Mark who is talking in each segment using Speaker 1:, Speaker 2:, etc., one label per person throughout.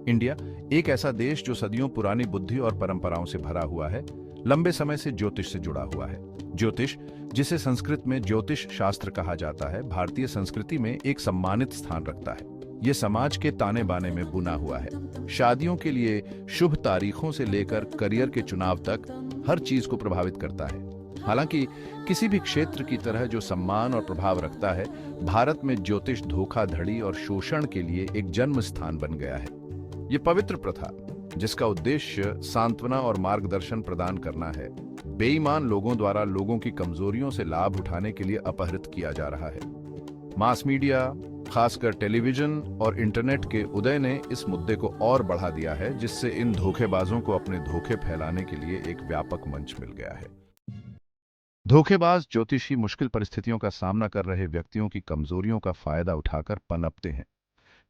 Speaker 1: India एक ऐसा देश जो सदियों पुरानी बुद्धि और परंपराओं से भरा हुआ है, लंबे समय से ज्योतिष से जुड़ा हुआ है। ज्योतिष, जिसे संस्कृत में ज्योतिष शास्त्र कहा जाता है, भारतीय संस्कृति में एक सम्मानित स्थान रखता है। ये समाज के ताने बाने में बुना हुआ है। शादियों के लिए शुभ तारीखों से लेकर करियर के चुनाव तक हर चीज को प्रभावित करता है। हालांकि किसी भी क्षेत्र की तरह जो सम्मान और प्रभाव रखता है, भारत में ज्योतिष धोखाधड़ी और शोषण के लिए एक जन्म स्थान बन गया है। ये पवित्र प्रथा, जिसका उद्देश्य सांत्वना और मार्गदर्शन प्रदान करना है, बेईमान लोगों द्वारा लोगों की कमजोरियों से लाभ उठाने के लिए अपहरित किया जा रहा है। मास मीडिया, खासकर टेलीविजन और इंटरनेट के उदय ने इस मुद्दे को और बढ़ा दिया है, जिससे इन धोखेबाजों को अपने धोखे फैलाने के लिए एक व्यापक मंच मिल गया है। धोखेबाज ज्योतिषी मुश्किल परिस्थितियों का सामना कर रहे व्यक्तियों की कमजोरियों का फायदा उठाकर पनपते हैं।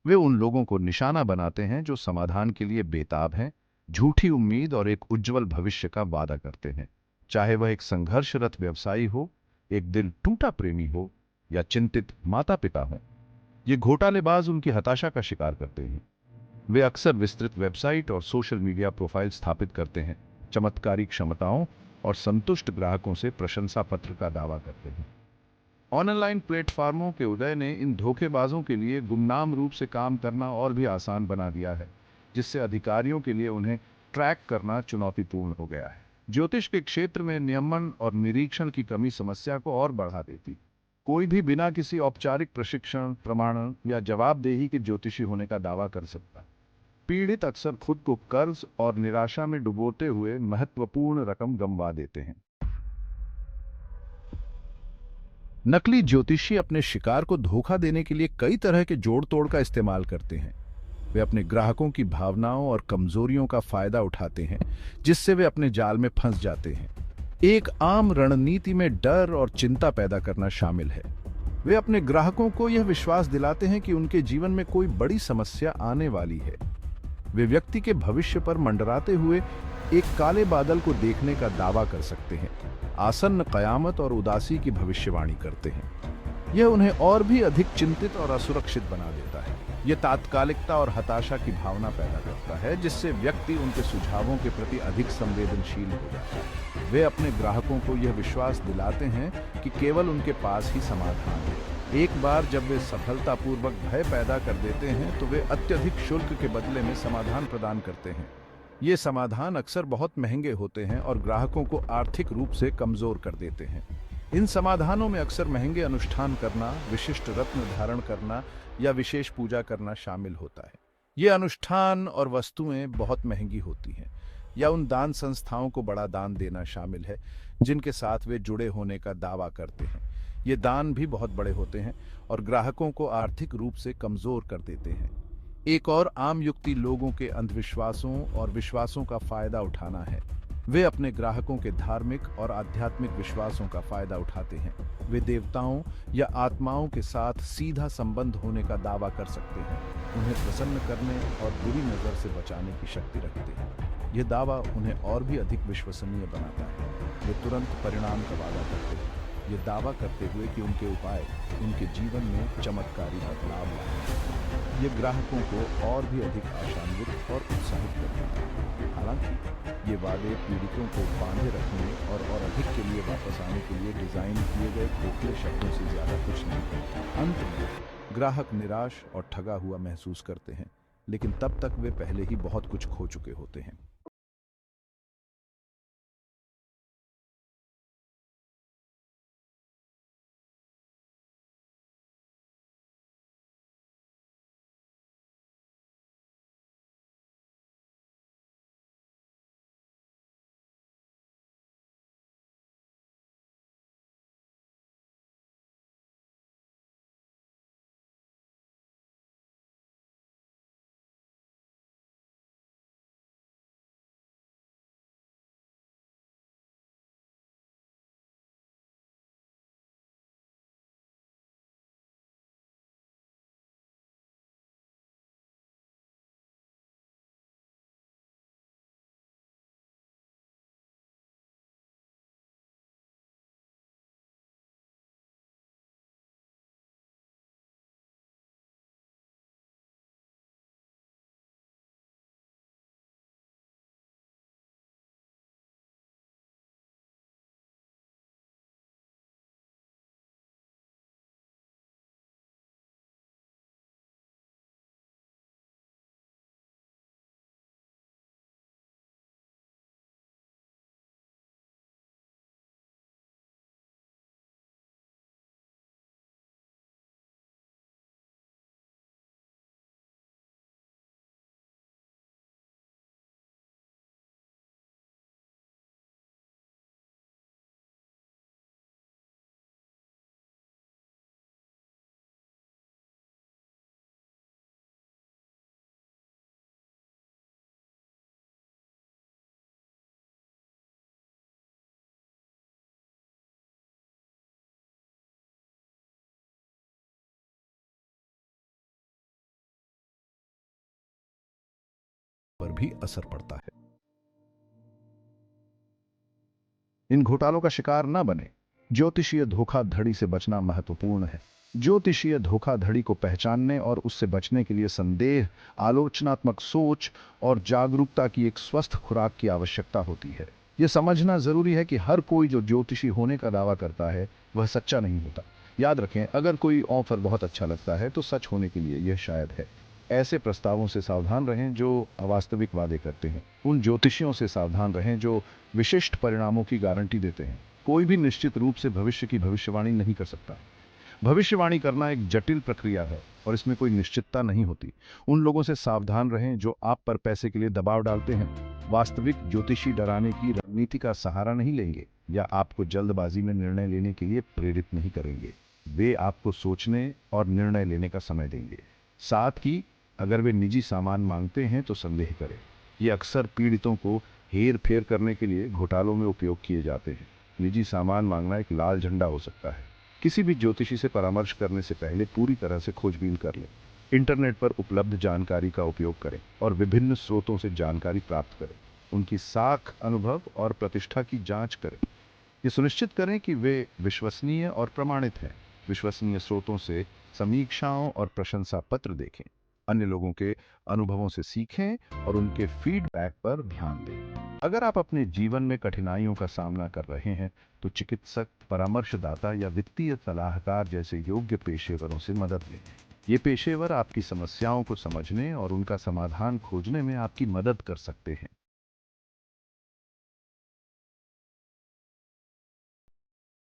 Speaker 1: वे उन लोगों को निशाना बनाते हैं जो समाधान के लिए बेताब हैं, झूठी उम्मीद और एक उज्जवल भविष्य का वादा करते हैं। चाहे वह एक संघर्षरत व्यवसायी हो, एक दिल टूटा प्रेमी हो या चिंतित माता पिता हो, ये घोटालेबाज उनकी हताशा का शिकार करते हैं। वे अक्सर विस्तृत वेबसाइट और सोशल मीडिया प्रोफाइल स्थापित करते हैं, चमत्कारी क्षमताओं और संतुष्ट ग्राहकों से प्रशंसा पत्र का दावा करते हैं। ऑनलाइन प्लेटफॉर्मों के उदय ने इन धोखेबाजों के लिए गुमनाम रूप से काम करना और भी आसान बना दिया है, जिससे अधिकारियों के लिए उन्हें ट्रैक करना चुनौतीपूर्ण हो गया है। ज्योतिष के क्षेत्र में नियमन और निरीक्षण की कमी समस्या को और बढ़ा देती। कोई भी बिना किसी औपचारिक प्रशिक्षण, प्रमाणन या जवाबदेही के ज्योतिषी होने का दावा कर सकता है। पीड़ित अक्सर खुद को कर्ज और निराशा में डुबोते हुए महत्वपूर्ण रकम गंवा देते हैं। नकली ज्योतिषी अपने शिकार को धोखा देने के लिए कई तरह के जोड़ तोड़ का इस्तेमाल करते हैं। वे अपने ग्राहकों की भावनाओं और कमजोरियों का फायदा उठाते हैं, जिससे वे अपने जाल में फंस जाते हैं। एक आम रणनीति में डर और चिंता पैदा करना शामिल है। वे अपने ग्राहकों को यह विश्वास दिलाते हैं कि उनके जीवन में कोई बड़ी समस्या आने वाली है। वे व्यक्ति के भविष्य पर मंडराते हुए एक काले बादल को देखने का दावा कर सकते हैं, आसन्न कयामत और उदासी की भविष्यवाणी करते हैं। यह उन्हें और भी अधिक चिंतित और असुरक्षित बना देता है। यह तात्कालिकता और हताशा की भावना पैदा करता है, जिससे व्यक्ति उनके सुझावों के प्रति अधिक संवेदनशील हो जाता है। वे अपने ग्राहकों को यह विश्वास दिलाते हैं कि केवल उनके पास ही समाधान है। एक बार जब वे सफलतापूर्वक भय पैदा कर देते हैं, तो वे अत्यधिक शुल्क के बदले में समाधान प्रदान करते हैं। ये समाधान अक्सर बहुत महंगे होते हैं और ग्राहकों को आर्थिक रूप से कमजोर कर देते हैं। इन समाधानों में अक्सर महंगे अनुष्ठान करना, विशिष्ट रत्न धारण करना या विशेष पूजा करना शामिल होता है। ये अनुष्ठान और वस्तुएं बहुत महंगी होती हैं, या उन दान संस्थाओं को बड़ा दान देना शामिल है जिनके साथ वे जुड़े होने का दावा करते हैं। ये दान भी बहुत बड़े होते हैं और ग्राहकों को आर्थिक रूप से कमजोर कर देते हैं। एक और आम युक्ति लोगों के अंधविश्वासों और विश्वासों का फायदा उठाना है। वे अपने ग्राहकों के धार्मिक और आध्यात्मिक विश्वासों का फायदा उठाते हैं। वे देवताओं या आत्माओं के साथ सीधा संबंध होने का दावा कर सकते हैं, उन्हें प्रसन्न करने और बुरी नजर से बचाने की शक्ति रखते हैं। यह दावा उन्हें और भी अधिक विश्वसनीय बनाता है। वे तुरंत परिणाम का वादा करते हैं, ये दावा करते हुए कि उनके उपाय उनके जीवन में चमत्कारी बदलाव लाएंगे। ये ग्राहकों को और भी अधिक आशान्वित और उत्साहित करते हैं। हालांकि ये वादे पीड़ितों को बांधे रखने और अधिक के लिए वापस आने के लिए डिजाइन किए गए खोखले शब्दों से ज्यादा कुछ नहीं करते। अंत में ग्राहक निराश और ठगा हुआ महसूस करते हैं, लेकिन तब तक वे पहले ही बहुत कुछ खो चुके होते हैं। पर भी असर पड़ता है। इन घोटालों का शिकार न बने। ज्योतिषीय धोखाधड़ी से बचना महत्वपूर्ण है। ज्योतिषीय धोखाधड़ी को पहचानने और उससे बचने के लिए संदेह, आलोचनात्मक सोच और जागरूकता की एक स्वस्थ खुराक की आवश्यकता होती है। यह समझना जरूरी है कि हर कोई जो ज्योतिषी होने का दावा करता है वह सच्चा नहीं होता। याद रखें, अगर कोई ऑफर बहुत अच्छा लगता है तो सच होने के लिए यह शायद है। ऐसे प्रस्तावों से सावधान रहें जो अवास्तविक वादे करते हैं। उन ज्योतिषियों से सावधान रहें जो विशिष्ट परिणामों की गारंटी देते हैं। कोई भी निश्चित रूप से भविष्य की भविष्यवाणी नहीं कर सकता। भविष्यवाणी करना एक जटिल प्रक्रिया है और इसमें कोई निश्चितता नहीं होती। उन लोगों से सावधान रहें जो आप पर पैसे के लिए दबाव डालते हैं। वास्तविक ज्योतिषी डराने की रणनीति का सहारा नहीं लेंगे या आपको जल्दबाजी में निर्णय लेने के लिए प्रेरित नहीं करेंगे। वे आपको सोचने और निर्णय लेने का समय देंगे। साथ ही अगर वे निजी सामान मांगते हैं तो संदेह करें। ये अक्सर पीड़ितों को हेर फेर करने के लिए घोटालों में उपयोग किए जाते हैं। निजी सामान मांगना एक लाल झंडा हो सकता है। किसी भी ज्योतिषी से परामर्श करने से पहले पूरी तरह से खोजबीन कर लें। इंटरनेट पर उपलब्ध जानकारी का उपयोग करें और विभिन्न स्रोतों से जानकारी प्राप्त करें। उनकी साख, अनुभव और प्रतिष्ठा की जांच करें। ये सुनिश्चित करें कि वे विश्वसनीय और प्रमाणित हैं। विश्वसनीय स्रोतों से समीक्षाओं और प्रशंसा पत्र देखें। अन्य लोगों के अनुभवों से सीखें और उनके फीडबैक पर ध्यान दें। अगर आप अपने जीवन में कठिनाइयों का सामना कर रहे हैं तो चिकित्सक, परामर्शदाता या वित्तीय सलाहकार जैसे योग्य पेशेवरों से मदद लें। ये पेशेवर आपकी समस्याओं को समझने और उनका समाधान खोजने में आपकी मदद कर सकते हैं।